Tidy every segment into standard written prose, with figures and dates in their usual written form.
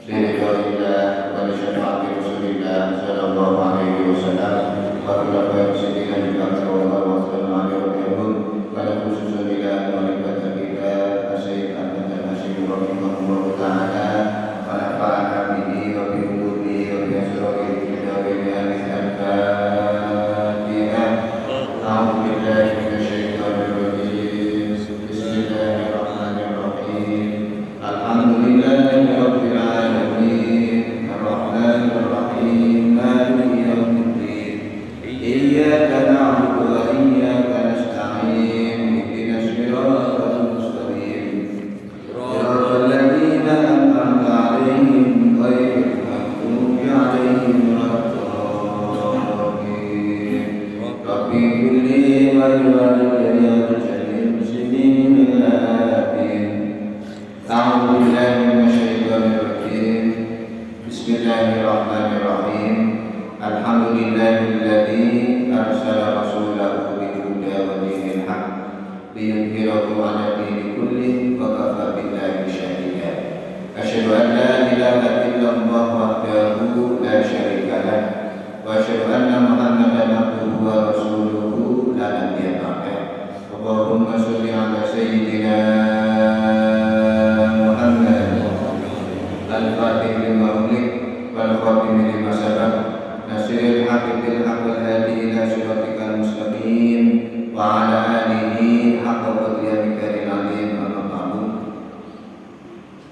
لرضا الله ولشفاعة رسول الله صلى الله عليه وسلم وخلفاء المرسلين من بعد والله وسلم عليهم pada khususnya bila melibatkan kita Syekh Ahmad Al-Hashim rahimahullah ta'ala pada para bihi wa bi qulubi wa bi asrari kitabih al-Fatihah. A'udzu billahi minasyaitonir rajim. Bismillahirrahmanirrahim. Alhamdulillahi rabbil alamin. Arrahmanir rahim. Maliki yaumiddin. Iyyaka na'budu wa iyyaka nasta'in. Bismillahirrahmanirrahim. Alhamdulillahilladzi arsala rasulahu bil huda wa dinil haq liyudhhirahu 'ala dini kulli wa kafa billahi shahida. Asyhadu an la ilaha illallah wahdahu la syarika lah wa asyhadu anna Muhammadan abduhu wa rasuluhu la nabiyya ba'dah. Allahumma shalli 'ala sayyidina Muhammad al-Fatih lima ulik wal khatim lima sabaq nasiril haqqi bil haqqi hadi ila siratikal mustaqim wa ala alihi haqqa qadrihi karil alim amma ba'du.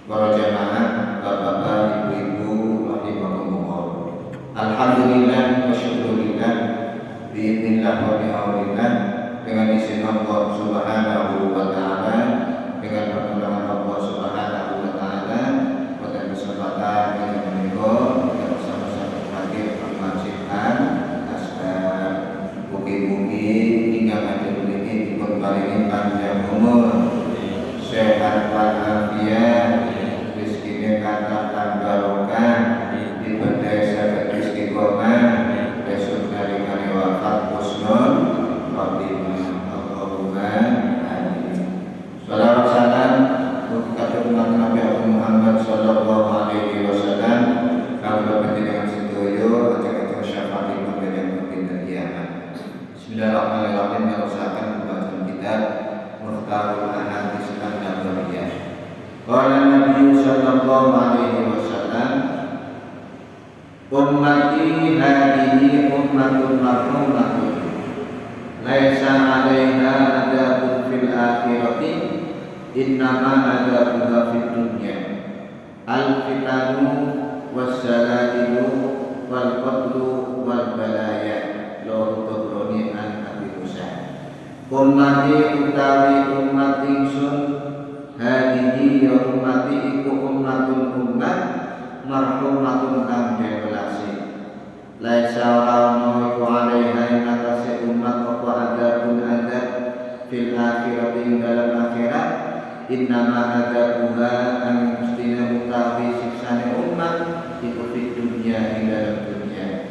Para jamaah, bapak-bapak, ibu-ibu rahimakumullah. Alhamdulillah wa syukurillah biidznillah wa bi'aunillah, dengan izin Allah Subhanahu wa taala, dengan pertolongan Allah Subhanahu wa taala, pada kesempatan yang menika kita bersama-sama hadir mengajikan asbab mugi-mugi hingga matur niki dipun paringi panjang umur, sehat walafiat, rezekine kathah lan barokah, diberdaya saged istiqomah, besok nalikane wafat husnul khotimah. Allahumma amin. Salawat salam mugi katurun Nabi Muhammad sallallahu alaihi wasallam kanggo panjenengan sedaya ajeng syafaat pada dinten kiamat. Bismillahirrahmanirrahim. Merusakan pembacaan kitab Mukhtarul Ahadits An-Nabawiyah. Qala Nabi sallallahu alaihi wasallam, ummati hadhihi ummatun marhumatun laisa 'alaiha adabun fil akhirati innama adabuha fid dunya al-fitanu was-salailu wal qatlu wal balaya. Lahu Tabrani an Abi Musa. Ummati utawi umat ingsun, hadihi ya ummati iku ummatun ummat marhumatun kang dewelasi. Laisa ra'ano iku alaiha ing atase umat apa adabun adab fil akhirati ing dalam akhirat. Innama adabuha an mustina mutawi siksane umat iku fid dunya ing dalam dunya.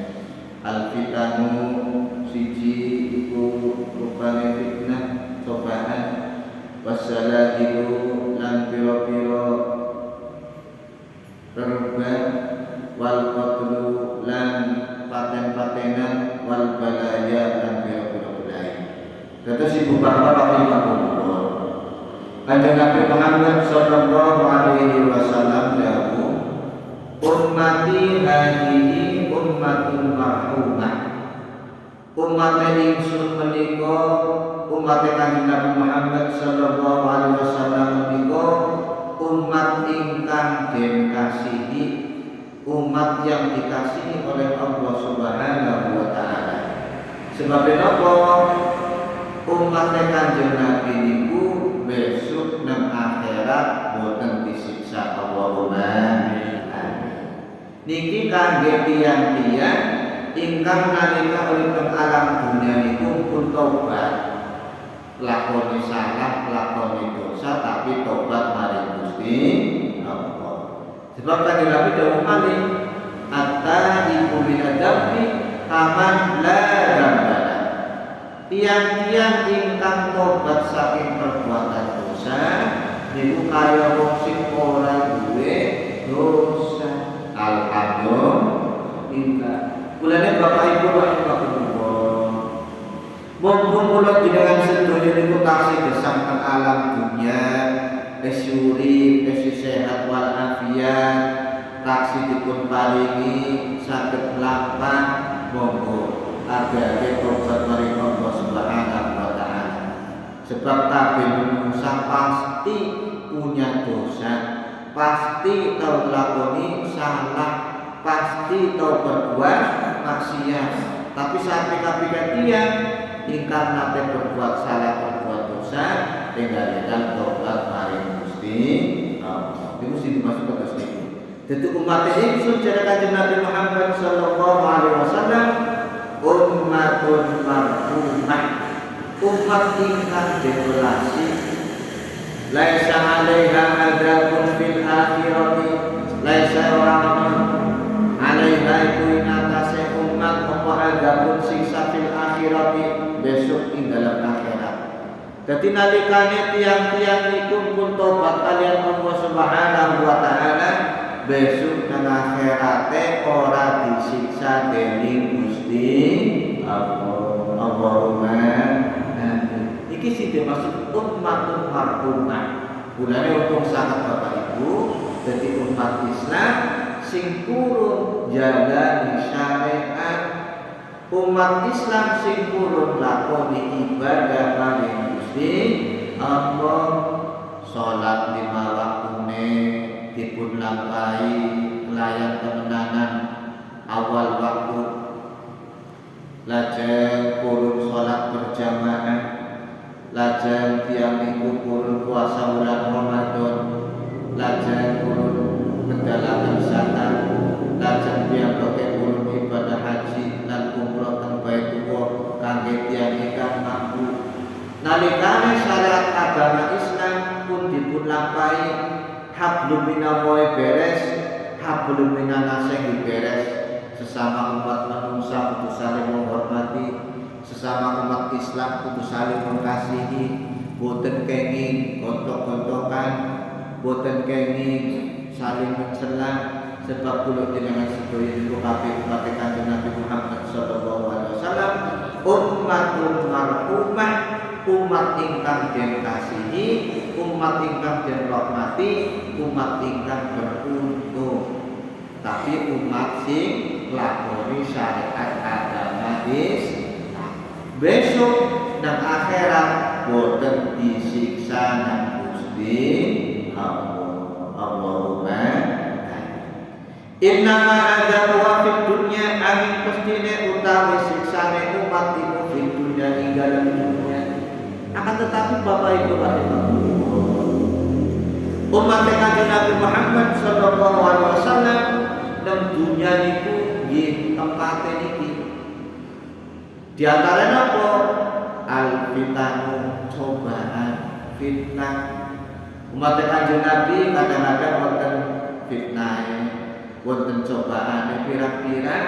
Al-fitanu siji iku rupane fitnah cobaan, wasalahilu lan pira-pira perban, wal qatlu lan paten-patenan, wal balaya lan pira-pira balaya. Dados ibu bapak rahimahullah, Kanjeng Nabi Muhammad sallallahu alaihi wasallam dawuh, ummati hadhihi ummatun marhumah. Umat ingsun menika, umat Kanjeng Nabi Muhammad sallallahu alaihi wasallam menika umat ingkang den kasihi, umat yang dikasihi oleh Allah Subhanahu wa taala. Sebab napa? Umat Kanjeng Nabi niku besok nang akhirat boten disiksa. Allahumma amin. Niki kangge tiyang-tiyang ingkang nalika urip alam dunya niku pun tobat, lakoni salah, lakoni dosa, tapi tobat maring Gusti Allah. Sebab Kanjeng Nabi dawuh malih, at-taibu minadz-dzambi kaman la dzamba. Tiang-tiang ingkang tobat saking perbuatan dosa niku kaya wong sing ora duwe dosa. ibu rahimakumullah. Mumpung kula jenengan sedaya niku taksih gesang teng alam dunya, esyuri, sehat wal afiat, taksih dipun paringi saged mlampah, monggo agake tobat maring Allah Subhanahu wa taala. Sebab kabeh manusia pasti punya dosa, pasti tahu nglakoni salah, pasti tahu berbuat maksiat. Tapi sampai kapikakian ingkang nate berbuat salah, berbuat dosa, tinggal tobat maring Gusti Allah. Itu mesti dimasuk ke Gusti. Jadi umat ini sejarah Kanjeng Nabi Muhammad sallallahu alaihi wasallam ummatun marhumah, umat ingkang dibelasi. Laisa 'alaiha adzabun fil akhirati, laisa alaiha iku inatase umat apa adzabun siksa fil akhirati besok ing dalam akhirat. Dadi nalikane tiang-tiang niku pun tobat kalian Allah Subhanahu wa taala, besok nang akhirate ora disiksa dening Gusti Allah. Allahumma amin. Iki sing dimaksud ummatun marhumah. Mulane untung sangat Bapak Ibu, dadi umat Islam sing purun jalani syariat, umat Islam sing purun lakoni ibadah maring Gusti Allah, salat lima waktune dipun lampahi kelayan kemenangan awal waktu, lajeng purun salat berjamaah, lajeng tiang minggu purun puasa bulan Ramadan, lajeng purun kendalakan zakat, lajeng tiang pakai purun ibadah haji lan umrah teng Baitullah kangge tiang ingkang mampu. Nalikane syariat agama Islam pun dipun lampahi, hablum minallahi beres, hablum minannasi beres. Sesama umat manusia kudu saling menghormati, sesama umat Islam kudu saling mengasihi, boten kenging gontok-gontokan, boten kenging saling mencela. Sebab kula jenengan sedaya niku kabeh umat Kanjeng Nabi Muhammad sallallahu alaihi wasallam ummatun marhumah, umat ingkang den kasihi, umat ingkang den rahmati, umat ingkang beruntung. Tapi umat sing lakoni syariat agama Islam besok nang akhirat boten disiksa nang Gusti Allah. Allahumma innama adzabu fid dunya, angin pestine utawi siksane umat iku fid dunya ing dalem dunya. Akan tetapi Bapak Ibu rahimahullah, umat Kanjeng Nabi Muhammad sallallahu alaihi wasallam dan dunia niku nggih tempate niki. Di antara napa? Al fitanu, cobaan, fitnah. Umat Kanjeng Nabi kadang-kadang wonten fitnahe, wonten cobaane pirang-pirang,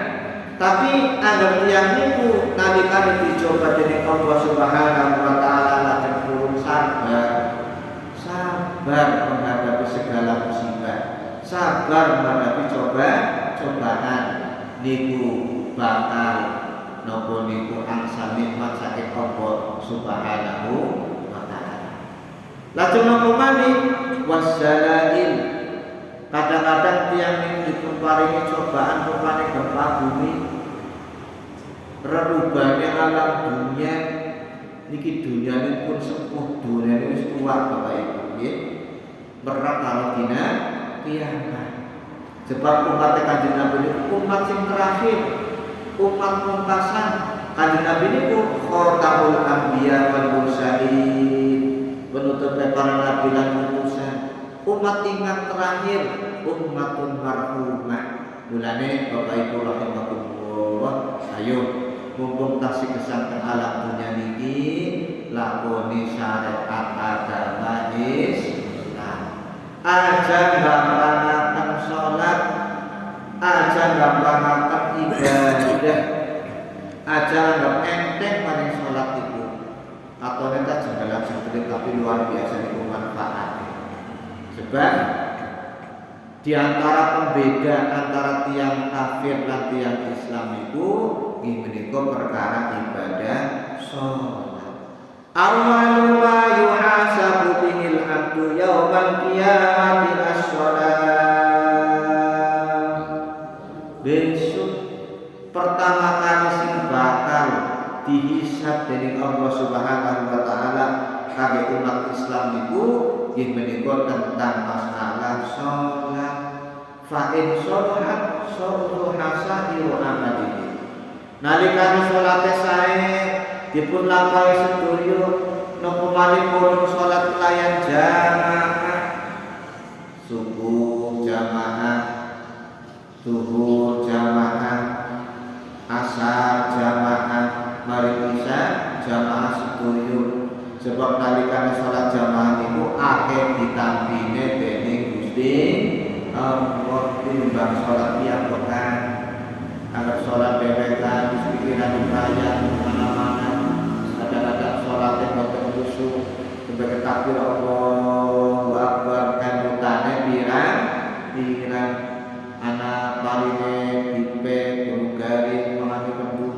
tapi agar tiyang niku nalikane dicoba dening Allah Subhanahu wa taala lajeng purun sabar. Sabar menghadapi segala musibah, sabar menghadapi cobaan niku bakal napa niku angsal nikmat saking Allah Subhanahu wa taala. Lajeng napa malih wassalain, kadang-kadang tiang niku diparingi cobaan rupane gempa bumi, rerubahane alam dunia niki dunia pun sepuh, dunia wis tuwa Bapak Ibu nggih. Berat kalau dina kiamat. Sebab umat Kanjeng Nabi niku umat sing terakhir, umat pungkasan. Kanjeng Nabi niku khatamul anbiya wal mursalin, penutup para nabi lan utusan. Umat ingkang terakhir, ummatun marhumah. Mulane Bapak Ibu rahimakumullah, ayo mumpung tasih kesanten alam dunya niki lakoni syariat agama Islam. Aja gampangaken salat, aja gampangaken ibadah, aja anggap enteng maring salat itu. Atau neta jenggalan seperti tapi luar biasa niku manfaat. Sebab Di antara pembeda antara tiang kafir dan tiang Islam itu menika perkara ibadah sholat. Awwalu ma yuhasabu bihil abdu yaumal qiyamati as-sholat. Besok pertama kali sing bakal dihisab dening Allah Subhanahu wa taala kangge umat Islam niku nggih menika tentang masalah sholat. Fa in sholahat sholaha sa'iru amalihi. Nalikane salate sae dipun lampahi sedaya napa malih pun salat layan jamaah, subuh jamaah, zuhur jamaah, asar jamaah, mari isya jamaah sedaya. Sebab nalikane salat jamaah niku akeh ditampine dening Gusti Allah timbang salat piambatan. Agar sholat bebekan, pikiran raya mana-mana, kadang-kadang sholatnya boten khusyuk, sebagai takbir Allahu Akbar kan rutane pirang anak paline pipe guru garing mengani lembu,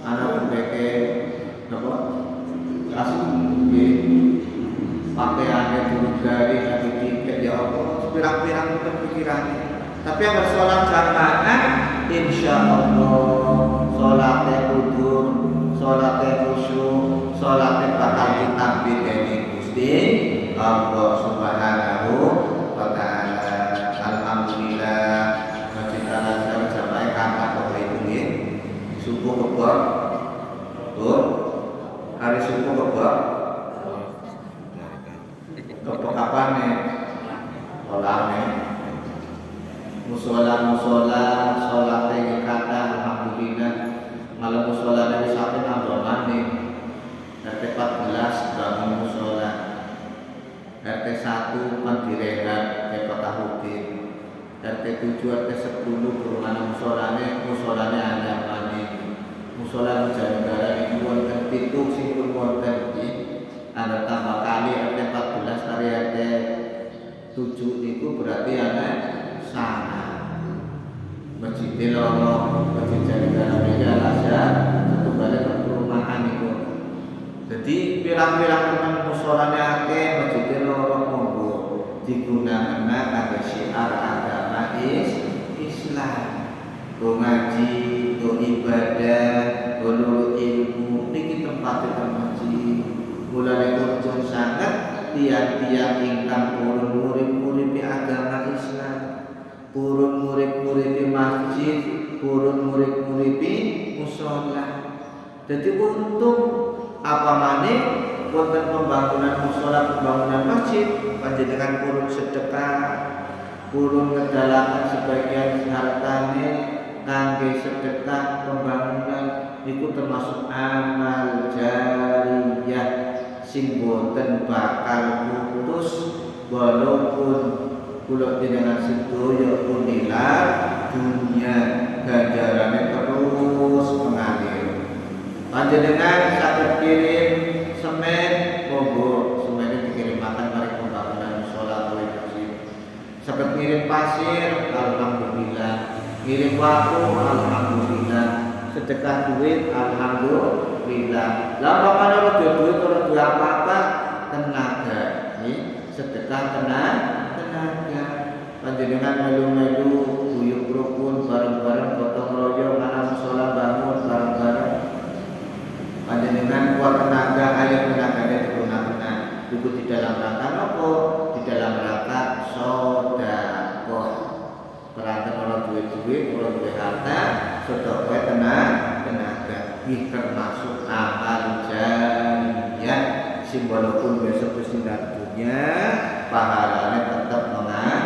anak bebeke napa? Asli pakaiane guru garing lagi pipe ya Allah, pirang-pirang pikirannya. Tapi yang bersolat jamaah insya Allah sholatnya kudur, sholatnya khusyuk, sholatnya bakal ditampil dari Gusti Allah Subhanahu wa taala. Alhamdulillah Masjid Al-Azhar jamaah kata kok itu nggih. Subuh kebor. Tuh. Hari subuh kebor. Kebor kapane? Olane. Musola sholatnya kata alhamdulillah. Malam musola dari sampai nambah maning. RT 14 bangun musola, RT 1 mandirehat Kota Tahudin, RT 7 RT 10 perumahan musolanya ada maning. Musola Jawa itu wonten 7 sing pun wonten iki. Ada tambah kali RT 14 kali RT 7 itu berarti ada sana Masjid loro, Masjid Jawa Meja Al-Azhar, satu balik perumahan itu. Jadi pirang-pirang teman musolanya akeh, Masjid loro monggo digunakan kanggo syiar agama Islam. Go ngaji, go ibadah, go nurut ilmu, niki tempatnya ngaji. Mulane kurjun sangat tiang-tiang ingkang purun murid-murid agama Islam. Purun murid-murid di masjid, purun murid-murid di musola. Jadi untung apa maning wonten pembangunan musola, pembangunan masjid, panjenengan purun sedekah, purun ngedalaken sebagian hartane kangge sedekah pembangunan itu termasuk amal jariyah sing boten bakal putus walaupun kula jenengan sedaya unilar dunia ganjarane terus mengalir. Panjenengan saged kirim semen, monggo semene dikirim makan mari pembangunan mushola atau masjid. Saged kirim pasir, alhamdulillah. Kirim waktu, alhamdulillah. Sedekah duit, alhamdulillah. Lah pamane duit ora duwe apa-apa, tenaga. Sedekah tenaga. Panjenengan melu-melu guyub rukun bareng-bareng gotong royong ana mushola bangun bareng-bareng. Panjenengan kuat tenaga ayo tenagane digunakan itu di dalam rangka apa? Di dalam rangka sedekah. Peranten ora duit-duit, ora duwe harta, sedekah tenaga. Iki termasuk amal jariyah sing walaupun besok wis tinggal dunia pahalanya tetap mengalir.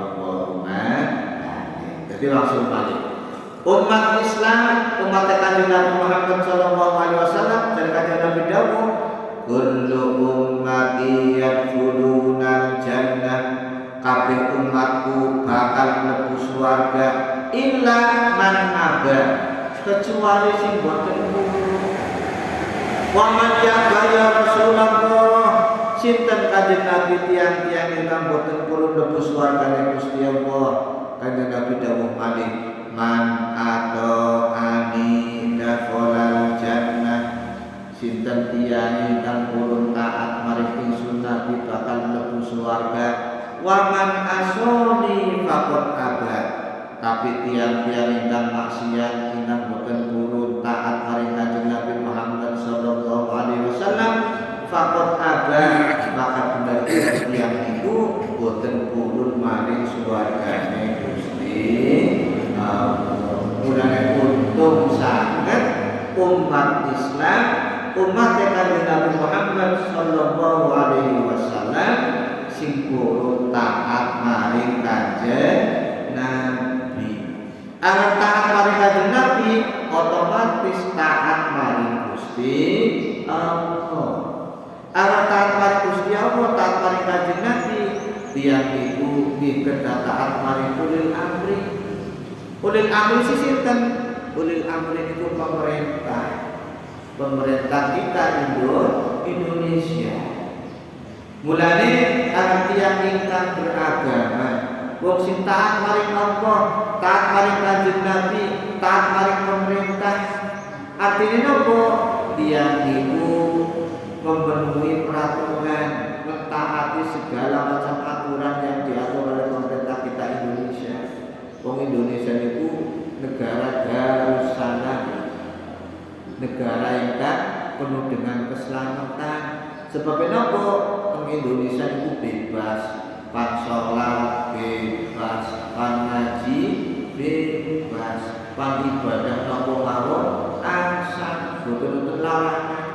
Allahumma amin. Jadi langsung balik. Umat Islam, umat Kanjeng Nabi Muhammad sallallahu alaihi wasallam dari Kanjeng Nabi dawuh, kullu ummati yadkhuluna jannah. Kabeh umatku bakal mlebu swarga illa man aba, kecuali sing boten nurut. Wa man ya Rasulullah, sinten kanjeng Nabi tiang-tiang ingkang boten purun mlebu swargane Gusti Allah. Kanjeng Nabi dawuh malih, man ani dakhalal jannah. Sinten tiang ingkang purun taat marang ingsun Nabi bakal mlebu swarga. Wa man asoni faqad abad. Tapi tiang-tiang ingkang maksiat ingkang boten purun taat marang kanjeng Nabi Muhammad sallallahu alaihi wasallam faqad abad, maka bener tiang itu boten purun maring swargane Gusti Allah. Mulane untung sanget umat Islam, umat kanjeng Nabi Muhammad sallallahu alaihi wasallam sing purun taat maring kanjeng Nabi. Agar taat maring kanjeng Nabi otomatis taat maring Gusti Allah. Agar taat maring Gusti Allah, taat maring kanjeng Nabi, tiang itu dikedah taat maring ulil amri. Ulil amri sinten? Ulil amri itu pemerintah. Pemerintah kita Indonesia. Mulane agar tiang ingkang beragama, wong sing taat maring Allah, taat maring kanjeng Nabi, taat maring pemerintah. Artinya nopo? Tiang itu memenuhi peraturan, mentaati segala macam aturan yang diatur oleh pemerintah kita Indonesia. Wong Indonesia itu negara darussalam, negara yang tak penuh dengan keselamatan. Sebab kenapa wong Indonesia itu bebas, pan sholat bebas, pan ngaji bebas, pan ibadah nopo mawon asal boten larangan.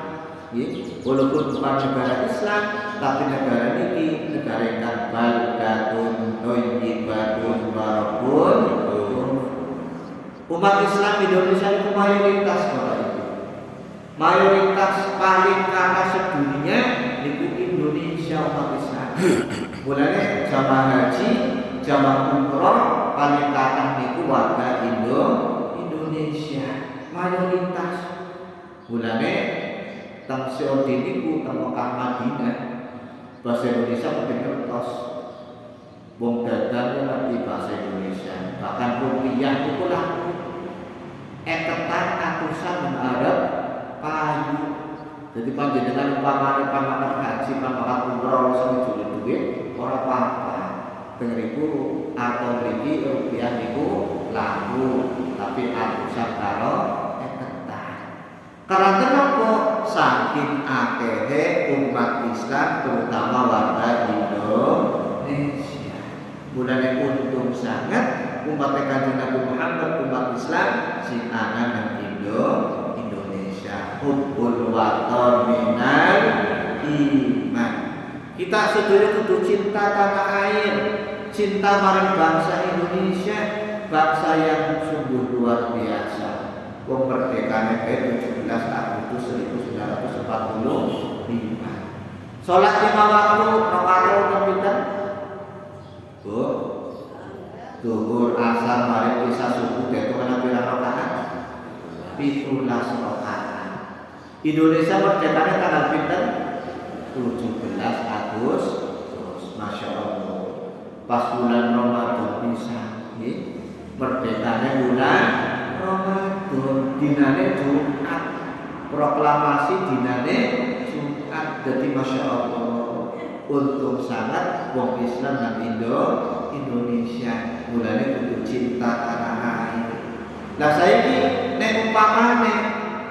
Walaupun bukan negara Islam, tapi negara ini negara yang baldatun thayyibatun barakun. Umat Islam Indonesia itu mayoritas Bapak Ibu. Mayoritas paling kata sedunia itu Indonesia umat Islam. Mulanya jamaah haji, jamaah umroh paling kata itu warga Indonesia mayoritas. Mulanya tang Saudi niku tang Mekah Madinah bahasa Indonesia penting kertas. Wong dagang ngerti bahasa Indonesia. Bahkan rupiah itu lah eketan atusan mengarep payu. Jadi panjenengan umpamane pamakan haji, pamakan umroh sing duit ora apa-apa. Teng riku atau mriki rupiah niku laku, tapi atusan karo karena kenapa? Saking akehe umat Islam terutama warga Indonesia. Mulane untung sangat umat kanjeng Nabi Muhammad, umat Islam sing ana nang Indonesia. Hubbul waton minal iman. Kita sedaya kudu cinta tanah air, cinta marang bangsa Indonesia, bangsa yang sungguh luar biasa. Wong merdekane 17 Agustus 1945. Salat 5 waktu rakaat pinten? Bu. Zuhur, asar, maghrib, isya, subuh itu ana pirang rakaat? 17 rakaat. Indonesia merdekane tanggal pinten? 17 Agustus. Masya Allah. Pas bulan Ramadan bisa, nggih. Merdekane bulan Ramadan, dinane Jumat, proklamasi dinane Jumat. Jadi masya Allah, untung sangat wong Islam dan Indonesia. Mulane kudu cinta tanah air. Lah saiki nek umpamane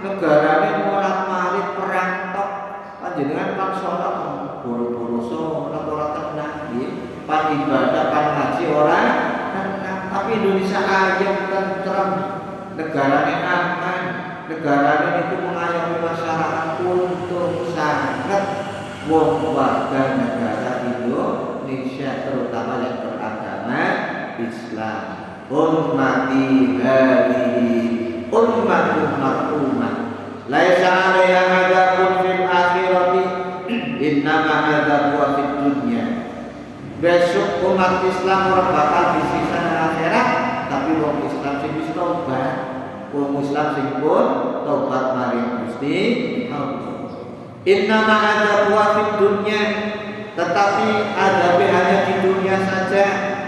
negarane morat-marit perang tok, panjenengan pan salat buru-buru salat ora tenang nggih, pan ibadah pan ngaji ora tenang. Tapi Indonesia ayem tentrem, negarane aman, negarane itu mengayomi masyarakat. Untung sangat wong warga negara Indonesia terutama yang beragama Islam. Ummati hadhihi ummatun marhumah laisa 'alaiha adzabun fil akhirati innama adzabu fid dunya. Besok umat Islam ora bakal disiksa di akhirat, tapi wong Islam sing wis tobat, wong Islam sing pun tobat maring Gusti Allah. Innama adzabu fid dunya, tetapi azab hanya di dunia saja.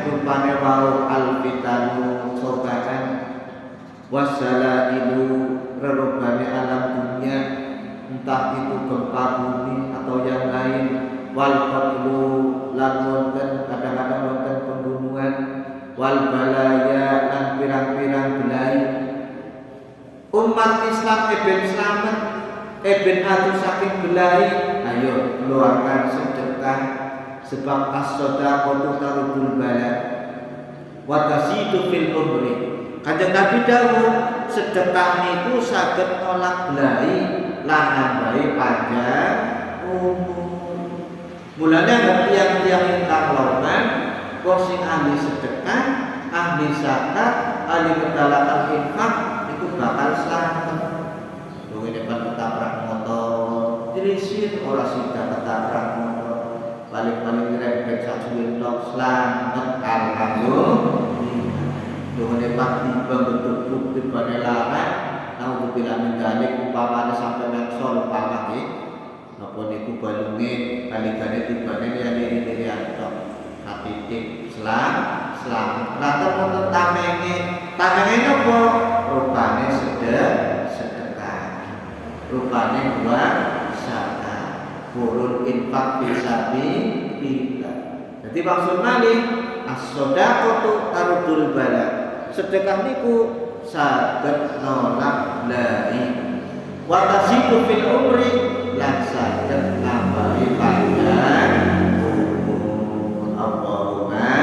Rupane wau alfitanu cobaan, wasalailu rerubane alam dunia, entah itu gempa bumi atau yang lain, wal qatlu lan wonten kadang-kadang wonten pembunuhan, wal balaya lan pirang-pirang belai. Umat Islam eben selamat, eben atuh saking belai. Ayo keluarkan sedekah, sebab as-shadaqatu tarudul bala wa tazidu fil umri. Kanjeng Nabi dawuh sedekah niku saged nolak belai lan nambahi panjang umur. Mulane tiang-tiang ingkang loman, wong sing ahli sedekah, ahli zakat, ahli medalaken infak niku bakal selamat. Luwih depan ketabrak motor, dirisin ora sida ketabrak motor. Paling-paling rempet sajuwil tok selamat alhamdulillah. Luwih depan tiba betul tiba nelaran, naudzubillah min dzalik upamane sampai mengsol upama nggih. Napa niku balunge kaligane tibane liyane tok. Hatitik selamat. Latar wonten tamenge napa? Rupane sedekah. Rupane buat zakat. Purun infak fisabilillah. Jadi maksud malih as-shadaqatu tarudul bala. Sedekah niku saged nolak belai. Wa tazidu fil umri lan saged nambahi panjang umur. Allahumma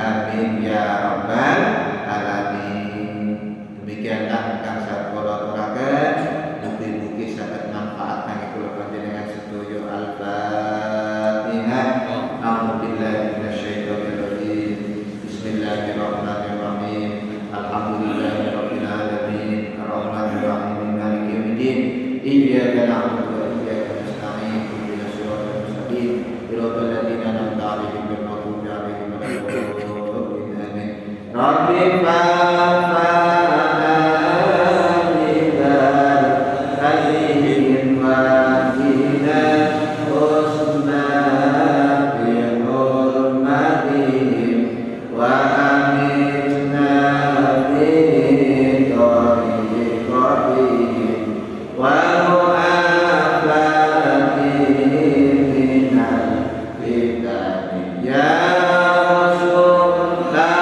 amin ya rabbal alamin. Demikianlah ingkang saya aturaken, mugi-mugi saged manfaat kangge kula panjenengan sedaya. Al-Fatihah. A'udzubillahi minasyaitonir rajim. Bismillahirrahmanirrahim. Alhamdulillahirabbil alamin. Arrahmanir rahim. Maliki yaumiddin. Iyyaka na'budu wa iyyaka nasta'in. Ihdinas siratal mustaqim. Siratal ladzina an'amta 'alaihim ghairil maghdubi 'alaihim waladdallin. Amin. Rabbi Ya Rasulullah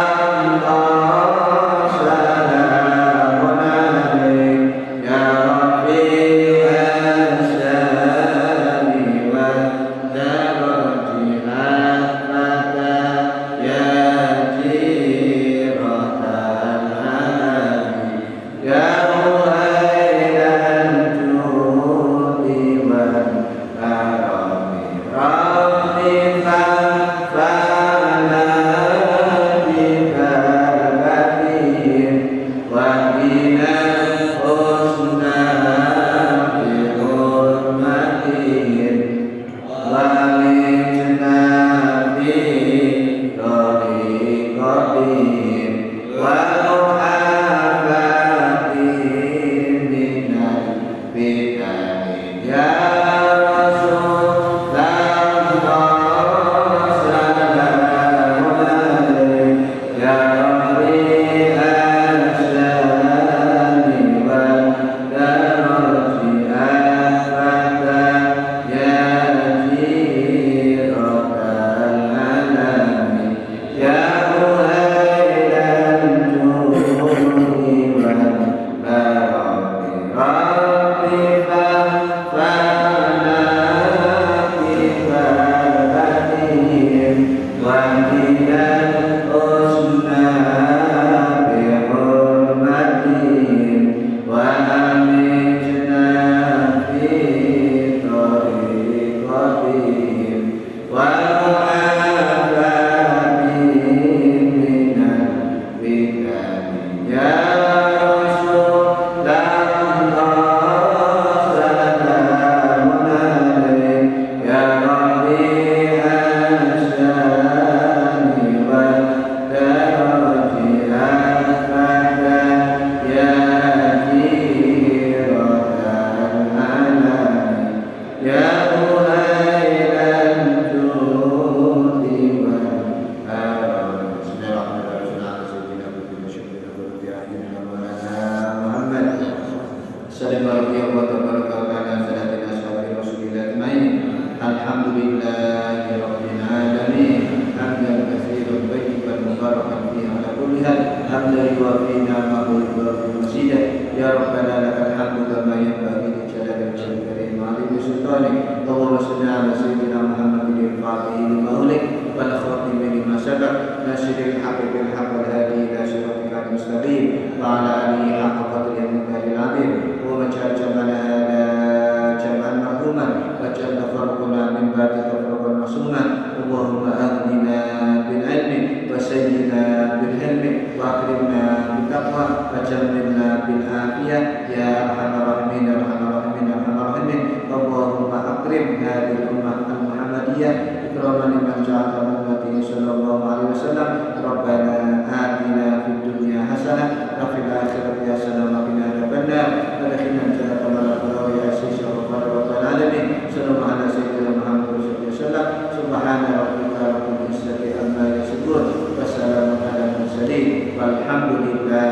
يوفينا ما هو يوفي مسجده يا ربنا لك الحمد كما ينبغي لجلال وجهك الكريم وعظيم سلطانك. اللهم صل على سيدنا محمد الفاتح لما أغلق والخاتم لما سبق ناصر الحق بالحق والهادي إلى صراطك المستقيم وعلى آله حق قدره ومقداره العظيم. واجعل جمعنا هذا جمعا مرحوما واجعل تفرقنا من بعد تفرقا معصوما. اللهم أغننا بالعلم وسيدنا بالحلم وأكرمنا بالتقوى وجملنا بالعافية يا أرحم الراحمين يا أرحم الراحمين يا أرحم الراحمين. اللهم أكرم هذه الأمة المحمدية إكراما لمن جعل أمته صلى الله عليه وسلم. ربنا آتنا في الدنيا حسنة وفي الآخرة حسنة وقنا عذاب النار وادخلنا الجنة مع الأبرار يا عزيز يا غفار رب العالمين. صلى الله على سيدنا محمد وسلم. سبحان ربك رب العزة عما يصفون وسلام على المرسلين والحمد لله